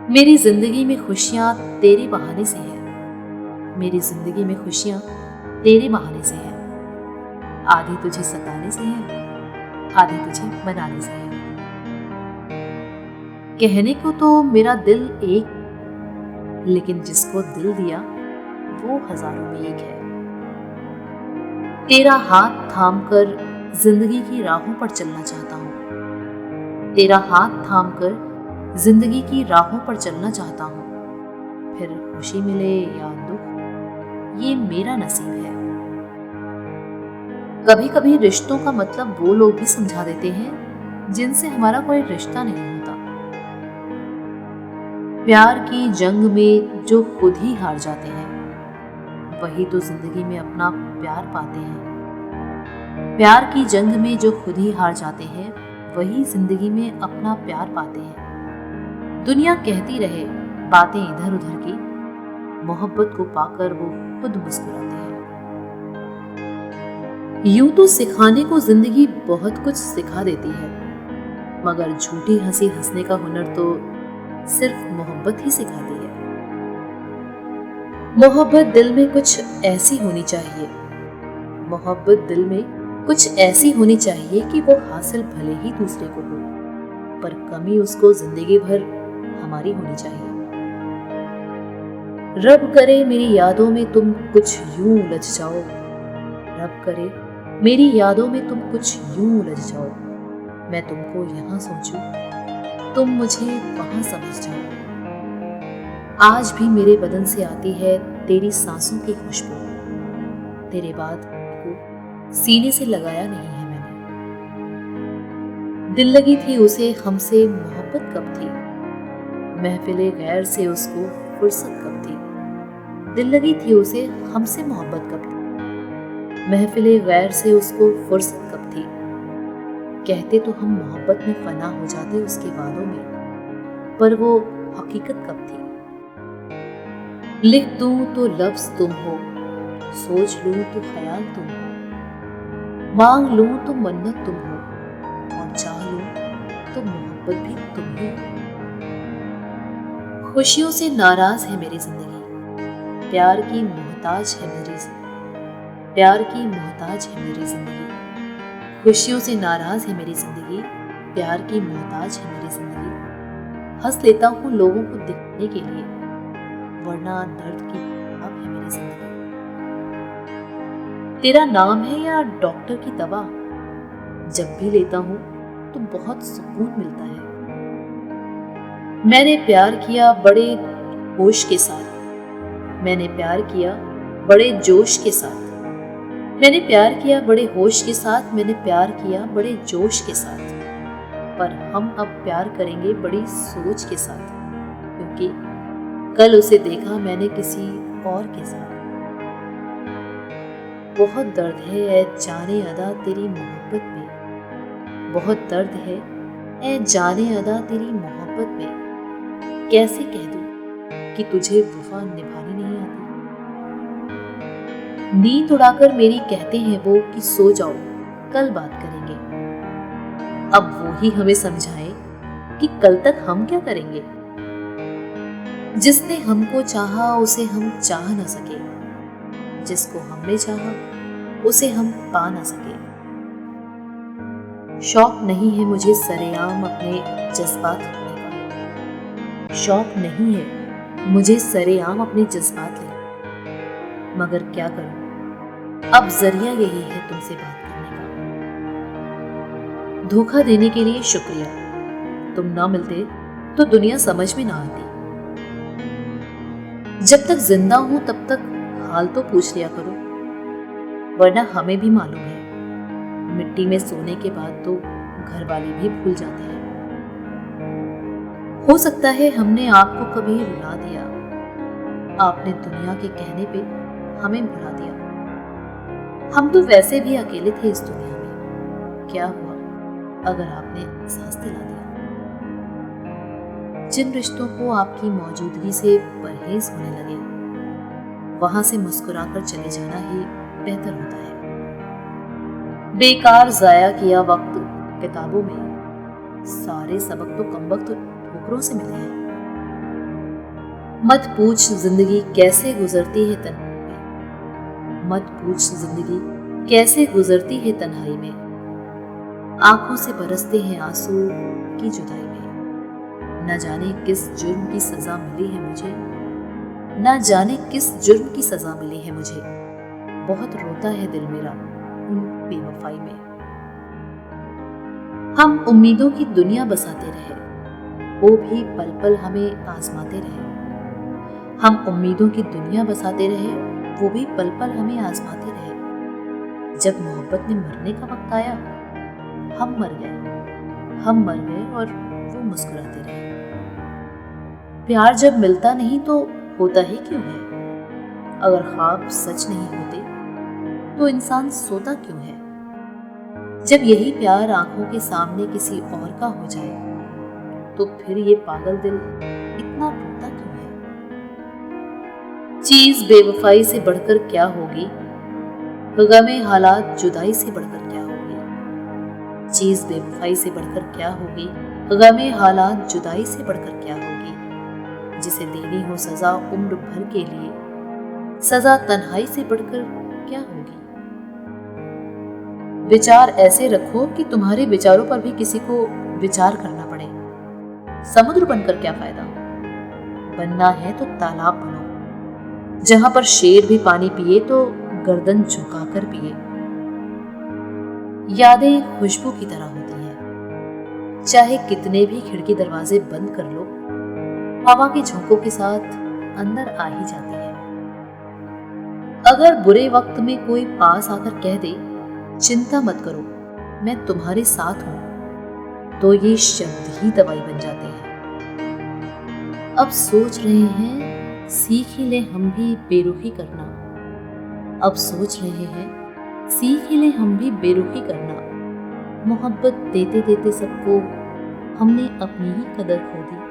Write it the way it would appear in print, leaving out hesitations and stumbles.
मेरी जिंदगी में खुशियां तेरे बहाने से है। मेरी जिंदगी में खुशियां तेरे बहाने से है। आधी तुझे सताने से है, आधी तुझे मनाने से है। कहने को तो मेरा दिल एक, लेकिन जिसको दिल दिया वो हजारों में एक है। तेरा हाथ थामकर जिंदगी की राहों पर चलना चाहता हूँ। तेरा हाथ थामकर जिंदगी की राहों पर चलना चाहता हूँ। फिर खुशी मिले या दुख, ये मेरा नसीब है। कभी कभी रिश्तों का मतलब वो लोग भी समझा देते हैं जिनसे हमारा कोई रिश्ता नहीं होता। प्यार की जंग में जो खुद ही हार जाते हैं, वही तो जिंदगी में अपना प्यार पाते हैं। प्यार की जंग में जो खुद ही हार जाते हैं, वही जिंदगी में अपना प्यार पाते हैं। दुनिया कहती रहे बातें इधर उधर की, मोहब्बत को पाकर वो खुद मुस्कुराते हैं। यूं तो सिखाने को जिंदगी बहुत कुछ सिखा देती है, मगर झूठी हंसी हंसने का हुनर तो सिर्फ मोहब्बत ही सिखाती है। मोहब्बत दिल में कुछ ऐसी होनी चाहिए, मोहब्बत दिल में कुछ ऐसी होनी चाहिए कि वो हासिल भले ही दूसरे को हो, पर कमी उसको जिंदगी भर हमारी होनी चाहिए। रब करे मेरी यादों में तुम कुछ यूं उलझ जाओ, रब करे मेरी यादों में तुम कुछ यूं उलझ जाओ। मैं तुमको यहाँ सोचूं, तुम मुझे वहां समझ जाओ। आज भी मेरे बदन से आती है तेरी सांसों की खुशबू, तेरे बाद को सीने से लगाया नहीं है मैंने। दिल लगी थी उसे हमसे मोहब्बत कब थी, महफिले गैर से उसको फुर्सत कब थी। दिल लगी थी उसे हमसे मोहब्बत कब थी, महफिले गैर से उसको फुर्सत कब थी। कहते तो हम मोहब्बत में फना हो जाते उसके वादों में, पर वो हकीकत कब थी। लिख दूं तो लफ्ज तुम हो, सोच लूं तो ख्याल तुम हो, मांग लूं तो मन्नत तुम हो, और चाह लूं तो मोहब्बत भी तुम ही हो। खुशियों से नाराज है मेरी जिंदगी, प्यार की मोहताज है मेरी जिंदगी, प्यार की मोहताज है मेरी जिंदगी। खुशियों से नाराज है मेरी जिंदगी, प्यार की मोहताज है मेरी जिंदगी। हंस लेता हूँ लोगों को दिखने के लिए, वरना दर्द की किताब है मेरी जिंदगी। तेरा नाम है या डॉक्टर की दवा, जब भी लेता हूँ तो बहुत सुकून मिलता है। मैंने प्यार किया बड़े होश के साथ, मैंने प्यार किया बड़े जोश के साथ, मैंने प्यार किया बड़े होश के साथ, मैंने प्यार किया बड़े जोश के साथ। पर हम अब प्यार करेंगे बड़ी सोच के साथ, क्योंकि कल उसे देखा मैंने किसी और के साथ। बहुत दर्द है ऐ जाने अदा तेरी मोहब्बत में, बहुत दर्द है ऐ जाने अदा तेरी मोहब्बत में। कैसे कह दूं कि तुझे वफा निभानी नहीं आती। नींद उड़ाकर मेरी कहते हैं वो कि सो जाओ कल बात करेंगे। अब वो ही हमें समझाए कि कल तक हम क्या करेंगे। जिसने हमको चाहा उसे हम चाह ना सके, जिसको हमने चाहा उसे हम पा ना सके। शौक नहीं है मुझे सरेआम अपने जज्बात लिखने का, शौक नहीं है मुझे सरेआम अपने जज्बात लिखने का, मगर क्या करूं अब जरिया यही है तुमसे बात करने का। धोखा देने के लिए शुक्रिया, तुम ना मिलते तो दुनिया समझ में ना आती। जब तक जिंदा हूं तब तक हाल तो पूछ लिया करो, वरना हमें भी मालूम है मिट्टी में सोने के बाद तो घर वाले भी भूल जाते हैं। हो सकता है हमने आपको कभी रुला दिया, आपने दुनिया के कहने पे हमें भुला दिया। हम तो वैसे भी अकेले थे इस दुनिया में, क्या हुआ अगर आपने एहसास दिला दिया। जिन रिश्तों को आपकी मौजूदगी से परहेज होने लगे, वहां से मुस्कुराकर चले जाना ही बेहतर होता है। बेकार जाया किया वक्त किताबों में, सारे सबक तो कमबख्त ठोकरों से मिले हैं। मत पूछ जिंदगी कैसे गुजरती है तन्हाई में, मत पूछ जिंदगी कैसे गुजरती है तन्हाई में। आंखों से बरसते हैं आंसू की जुदाई में। न जाने किस जुर्म की सजा मिली है मुझे, न जाने किस जुर्म की सजा मिली है मुझे। बहुत रोता है दिल मेरा उन बेवफाई में। हम उम्मीदों की दुनिया बसाते रहे, वो भी पल पल हमें आजमाते रहे। हम उम्मीदों की दुनिया बसाते रहे, वो भी पल पल हमें आजमाते रहे। जब मोहब्बत में मरने का वक्त आया, हम मर गए और वो मुस्कुराते रहे। प्यार जब मिलता नहीं तो होता ही क्यों है? अगर ख्वाब सच नहीं होते तो इंसान सोता क्यों है? जब यही प्यार आंखों के सामने किसी और का हो जाए, तो फिर ये पागल दिल इतना रोता क्यों है? चीज बेवफाई से बढ़कर क्या होगी, गमे हालात जुदाई से बढ़कर क्या होगी। चीज बेवफाई से बढ़कर क्या होगी, गमे हालात जुदाई से बढ़कर क्या होगी। जिसे देनी हो सजा उम्र भर के लिए, सजा तन्हाई से बढ़कर क्या होगी। विचार ऐसे रखो कि तुम्हारे विचारों पर भी किसी को विचार करना पड़े। समुद्र बनकर क्या फायदा, बनना है तो तालाब बनो, जहां पर शेर भी पानी पिए तो गर्दन झुकाकर पिए। यादें खुशबू की तरह होती हैं, चाहे कितने भी खिड़की दरवाजे बंद कर लो, हवा के झोंकों के साथ अंदर आ ही जाती है। अगर बुरे वक्त में कोई पास आकर कह दे, चिंता मत करो मैं तुम्हारे साथ हूं, तो ये शब्द ही दवाई बन जाते हैं। अब सोच रहे हैं सीख ही ले हम भी बेरुखी करना, अब सोच रहे हैं सीख ही ले हम भी बेरुखी करना। मोहब्बत देते देते सबको हमने अपनी ही कदर खो दी।